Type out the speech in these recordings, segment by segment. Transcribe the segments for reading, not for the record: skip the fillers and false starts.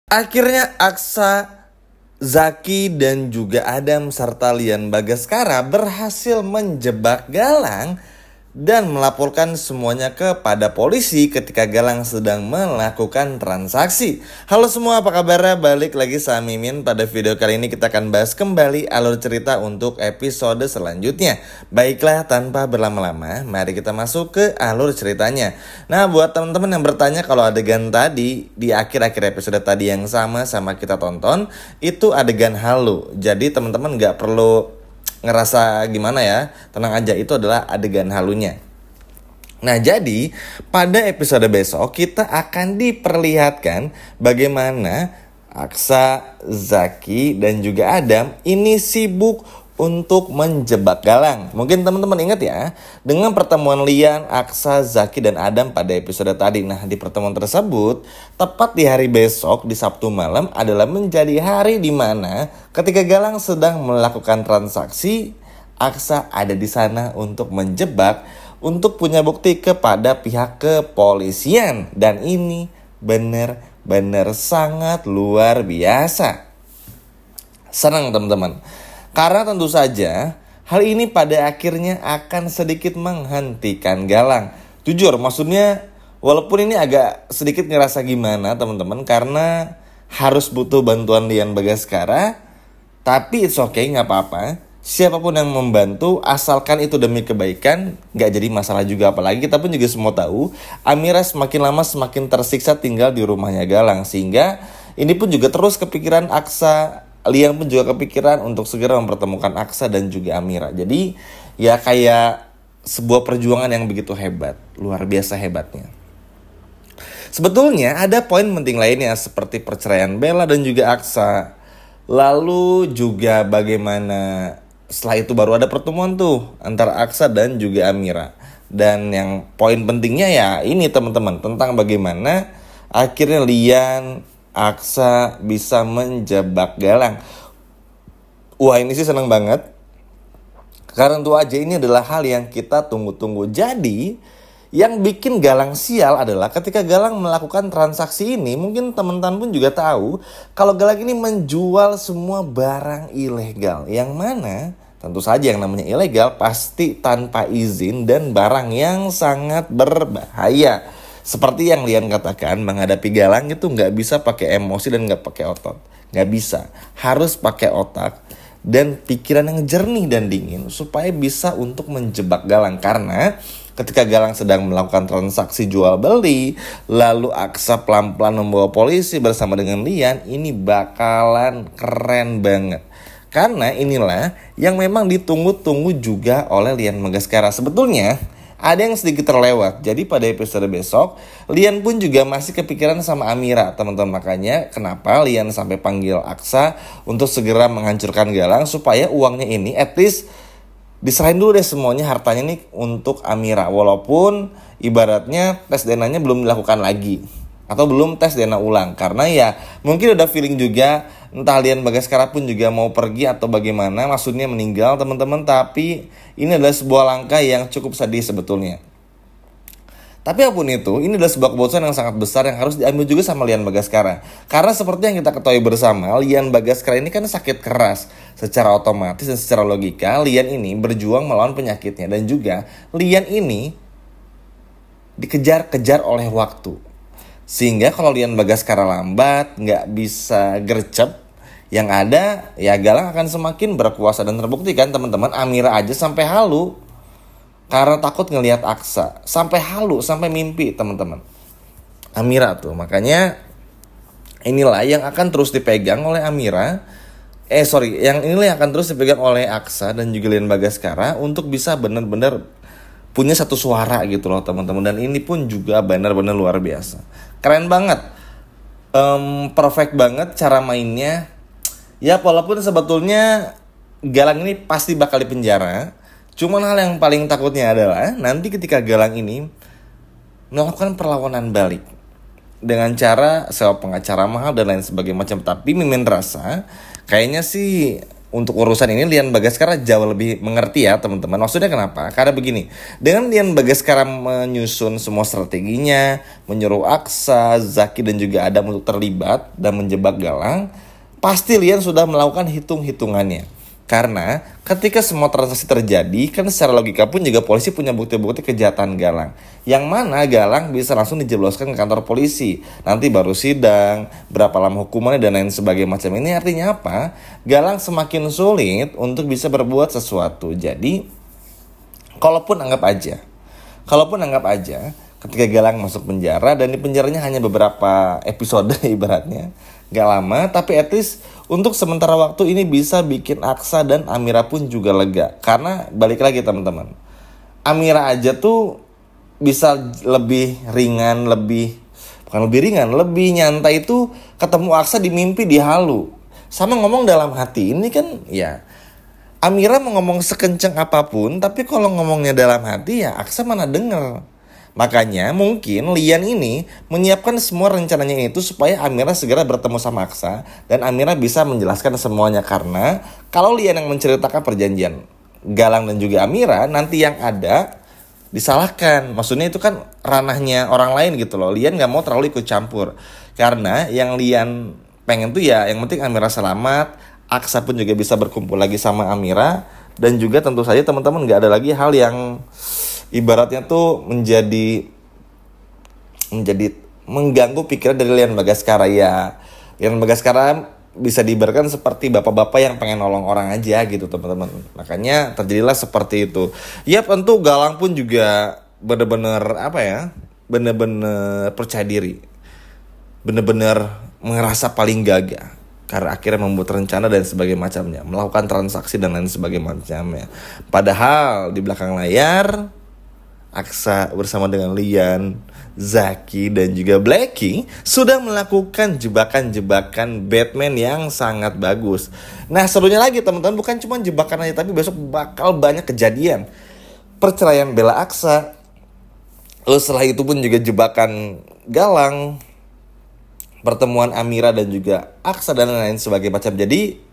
Akhirnya Aksa, Zaki, dan juga Adam serta Lian Bagaskara berhasil menjebak Galang dan melaporkan semuanya kepada polisi ketika Galang sedang melakukan transaksi. Halo semua, apa kabarnya? Balik lagi sama Mimin. Pada video kali ini kita akan bahas kembali alur cerita untuk episode selanjutnya. Baiklah, tanpa berlama-lama, mari kita masuk ke alur ceritanya. Nah, buat teman-teman yang bertanya kalau adegan tadi di akhir-akhir episode tadi yang sama kita tonton, itu adegan halu. Jadi teman-teman gak perlu ngerasa gimana ya, tenang aja, itu adalah adegan halunya. Nah, jadi pada episode besok kita akan diperlihatkan bagaimana Aksa, Zaki, dan juga Adam ini sibuk untuk menjebak Galang. Mungkin teman-teman ingat ya, dengan pertemuan Lian, Aksa, Zaki, dan Adam pada episode tadi. Nah, di pertemuan tersebut, tepat di hari besok, di Sabtu malam, adalah menjadi hari di mana ketika Galang sedang melakukan transaksi, Aksa ada di sana untuk menjebak, untuk punya bukti kepada pihak kepolisian. Dan ini benar-benar sangat luar biasa. Senang teman-teman. Karena tentu saja hal ini pada akhirnya akan sedikit menghentikan Galang. Jujur, maksudnya walaupun ini agak sedikit ngerasa gimana teman-teman, karena harus butuh bantuan Lian Bagaskara, tapi it's okay, gak apa-apa. Siapapun yang membantu, asalkan itu demi kebaikan, gak jadi masalah juga. Apalagi kita pun juga semua tahu, Amira semakin lama semakin tersiksa tinggal di rumahnya Galang. Sehingga ini pun juga terus kepikiran Aksa, Lian pun juga kepikiran untuk segera mempertemukan Aksa dan juga Amira. Jadi ya kayak sebuah perjuangan yang begitu hebat, luar biasa hebatnya. Sebetulnya ada poin penting lainnya seperti perceraian Bella dan juga Aksa. Lalu juga bagaimana setelah itu baru ada pertemuan tuh antara Aksa dan juga Amira. Dan yang poin pentingnya ya ini teman-teman, tentang bagaimana akhirnya Lian, Aksa bisa menjebak Galang. Wah, ini sih senang banget. Karena tentu aja ini adalah hal yang kita tunggu-tunggu. Jadi yang bikin Galang sial adalah ketika Galang melakukan transaksi ini, mungkin teman-teman pun juga tahu kalau Galang ini menjual semua barang ilegal. Yang mana tentu saja yang namanya ilegal pasti tanpa izin dan barang yang sangat berbahaya. Seperti yang Lian katakan, menghadapi Galang itu nggak bisa pakai emosi dan nggak pakai otot. Nggak bisa. Harus pakai otak dan pikiran yang jernih dan dingin supaya bisa untuk menjebak Galang. Karena ketika Galang sedang melakukan transaksi jual beli, lalu Aksa pelan-pelan membawa polisi bersama dengan Lian, ini bakalan keren banget. Karena inilah yang memang ditunggu-tunggu juga oleh Lian Bagaskara. Sebetulnya ada yang sedikit terlewat. Jadi pada episode besok, Lian pun juga masih kepikiran sama Amira, teman-teman. Makanya kenapa Lian sampai panggil Aksa untuk segera menghancurkan Galang, supaya uangnya ini at least diserahin dulu deh semuanya, hartanya nih untuk Amira. Walaupun ibaratnya tes DNA-nya belum dilakukan lagi, atau belum tes DNA ulang. Karena ya mungkin udah feeling juga, entah Lian Bagaskara pun juga mau pergi atau bagaimana, maksudnya meninggal teman-teman. Tapi ini adalah sebuah langkah yang cukup sedih sebetulnya. Tapi apapun itu, ini adalah sebuah keputusan yang sangat besar yang harus diambil juga sama Lian Bagaskara. Karena seperti yang kita ketahui bersama, Lian Bagaskara ini kan sakit keras. Secara otomatis dan secara logika, Lian ini berjuang melawan penyakitnya. Dan juga Lian ini dikejar-kejar oleh waktu. Sehingga kalau Lian Bagaskara lambat, gak bisa gercep, yang ada ya Galang akan semakin berkuasa. Dan terbukti kan teman-teman, Amira aja sampai halu karena takut ngelihat Aksa. Sampai halu, sampai mimpi teman-teman Amira tuh. Makanya inilah yang akan terus dipegang oleh Amira. Yang inilah yang akan terus dipegang oleh Aksa dan juga Lian Bagaskara untuk bisa benar-benar punya satu suara gitu loh teman-teman. Dan ini pun juga benar-benar luar biasa. Keren banget. Perfect banget cara mainnya. Ya walaupun sebetulnya Galang ini pasti bakal dipenjara. Cuman hal yang paling takutnya adalah nanti ketika Galang ini melakukan perlawanan balik dengan cara sewa pengacara mahal dan lain sebagainya macam. Tapi Mimin rasa kayaknya sih untuk urusan ini Lian Bagaskara jauh lebih mengerti ya teman-teman. Maksudnya kenapa? Karena begini, dengan Lian Bagaskara menyusun semua strateginya, menyuruh Aksa, Zaki dan juga Adam untuk terlibat dan menjebak Galang, pasti Lian sudah melakukan hitung-hitungannya. Karena ketika semua transaksi terjadi, kan secara logika pun juga polisi punya bukti-bukti kejahatan Galang. Yang mana Galang bisa langsung dijebloskan ke kantor polisi. Nanti baru sidang, berapa lama hukumannya dan lain sebagainya macam ini. Artinya apa? Galang semakin sulit untuk bisa berbuat sesuatu. Jadi, kalaupun anggap aja ketika Galang masuk penjara dan di penjaranya hanya beberapa episode ibaratnya, gak lama, tapi at least untuk sementara waktu ini bisa bikin Aksa dan Amira pun juga lega. Karena balik lagi teman-teman, Amira aja tuh bisa lebih ringan, lebih nyantai itu ketemu Aksa di mimpi, di halu. Sama ngomong dalam hati, ini kan ya Amira mau ngomong sekencang apapun, tapi kalau ngomongnya dalam hati ya Aksa mana denger. Makanya mungkin Lian ini menyiapkan semua rencananya itu supaya Amira segera bertemu sama Aksa dan Amira bisa menjelaskan semuanya. Karena kalau Lian yang menceritakan perjanjian Galang dan juga Amira, nanti yang ada disalahkan. Maksudnya itu kan ranahnya orang lain gitu loh. Lian gak mau terlalu ikut campur. Karena yang Lian pengen tuh ya yang penting Amira selamat, Aksa pun juga bisa berkumpul lagi sama Amira. Dan juga tentu saja teman-teman gak ada lagi hal yang ibaratnya tuh menjadi mengganggu pikiran dari Lian Bagaskara ya. Lian Bagaskara bisa diibaratkan seperti bapak-bapak yang pengen nolong orang aja gitu teman-teman. Makanya terjadilah seperti itu. Ya tentu Galang pun juga bener-bener percaya diri. Bener-bener ngerasa paling gagah. Karena akhirnya membuat rencana dan sebagainya macamnya, melakukan transaksi dan lain sebagainya macamnya. Padahal di belakang layar Aksa bersama dengan Lian, Zaki dan juga Blacky sudah melakukan jebakan-jebakan Batman yang sangat bagus. Nah serunya lagi teman-teman, bukan cuma jebakan aja, tapi besok bakal banyak kejadian. Perceraian Bella Aksa, lalu setelah itu pun juga jebakan Galang, pertemuan Amira dan juga Aksa dan lain sebagainya macam. Jadi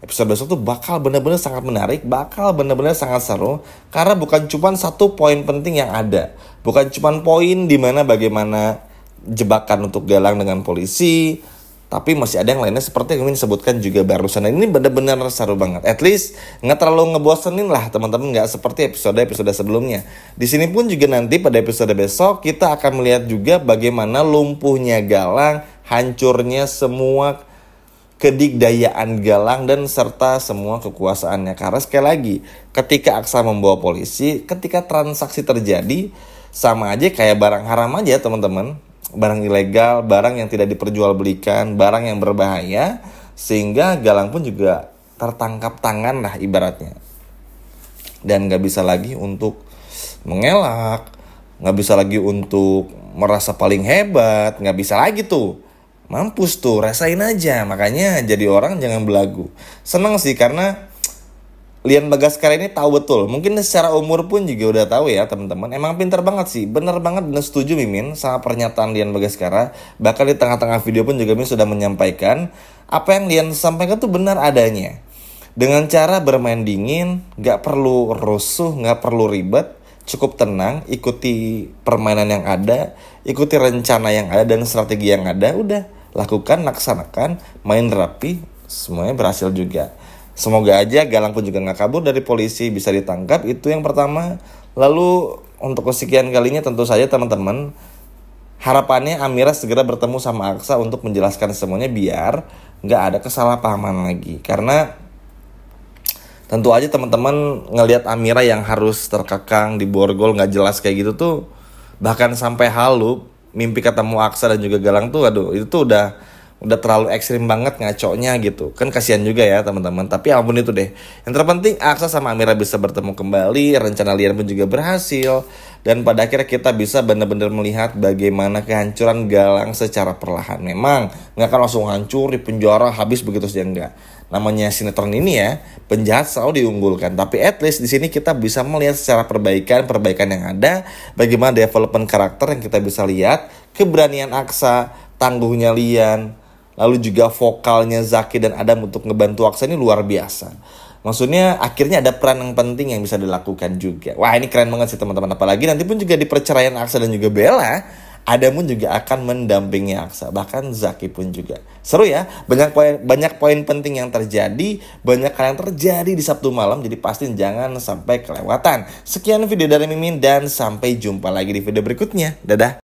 episode besok tuh bakal benar-benar sangat menarik, bakal benar-benar sangat seru. Karena bukan cuma satu poin penting yang ada, bukan cuma poin dimana bagaimana jebakan untuk Galang dengan polisi, tapi masih ada yang lainnya seperti yang ingin disebutkan juga barusan. Ini benar-benar seru banget. At least nggak terlalu ngebosenin lah teman-teman, nggak seperti episode sebelumnya. Di sini pun juga nanti pada episode besok kita akan melihat juga bagaimana lumpuhnya Galang, hancurnya semua kedikdayaan Galang dan serta semua kekuasaannya. Karena sekali lagi, ketika Aksa membawa polisi, ketika transaksi terjadi, sama aja kayak barang haram aja teman-teman. Barang ilegal, barang yang tidak diperjualbelikan, barang yang berbahaya, sehingga Galang pun juga tertangkap tangan lah ibaratnya. Dan gak bisa lagi untuk mengelak, gak bisa lagi untuk merasa paling hebat, gak bisa lagi tuh. Mampus tuh, rasain aja. Makanya jadi orang jangan belagu. Senang sih karena Lian Bagaskara ini tahu betul. Mungkin secara umur pun juga udah tahu ya teman-teman. Emang pintar banget sih. Bener banget, bener setuju Mimin sama pernyataan Lian Bagaskara. Bahkan di tengah-tengah video pun juga Mimin sudah menyampaikan apa yang Lian sampaikan tuh benar adanya. Dengan cara bermain dingin, gak perlu rusuh, gak perlu ribet. Cukup tenang, ikuti permainan yang ada, ikuti rencana yang ada dan strategi yang ada. Udah, lakukan, laksanakan, main rapi, semuanya berhasil juga. Semoga aja Galang pun juga gak kabur dari polisi, bisa ditangkap, itu yang pertama. Lalu untuk kesekian kalinya tentu saja teman-teman, harapannya Amira segera bertemu sama Aksa untuk menjelaskan semuanya biar gak ada kesalahpahaman lagi. Karena tentu aja teman-teman ngelihat Amira yang harus terkekang di borgol gak jelas kayak gitu tuh, bahkan sampai halu mimpi ketemu Aksa dan juga Galang tuh, aduh itu tuh udah terlalu ekstrim banget ngaconya gitu. Kan kasihan juga ya teman-teman. Tapi apapun itu deh, yang terpenting Aksa sama Amira bisa bertemu kembali, rencana Lian pun juga berhasil, dan pada akhirnya kita bisa benar-benar melihat bagaimana kehancuran Galang secara perlahan. Memang gak akan langsung hancur di penjara habis begitu saja, enggak. Namanya sinetron ini ya, penjahat selalu diunggulkan. Tapi at least di sini kita bisa melihat secara perbaikan yang ada, bagaimana development karakter yang kita bisa lihat, keberanian Aksa, tangguhnya Lian, Lalu juga vokalnya Zaki dan Adam untuk ngebantu Aksa ini luar biasa. Maksudnya akhirnya ada peran yang penting yang bisa dilakukan juga. Wah, ini keren banget sih teman-teman. Apalagi nanti pun juga di perceraian Aksa dan juga Bella, Adam pun juga akan mendampingi Aksa. Bahkan Zaki pun juga. Seru ya, banyak poin penting yang terjadi, banyak hal yang terjadi di Sabtu malam. Jadi pasti jangan sampai kelewatan. Sekian video dari Mimin dan sampai jumpa lagi di video berikutnya. Dadah.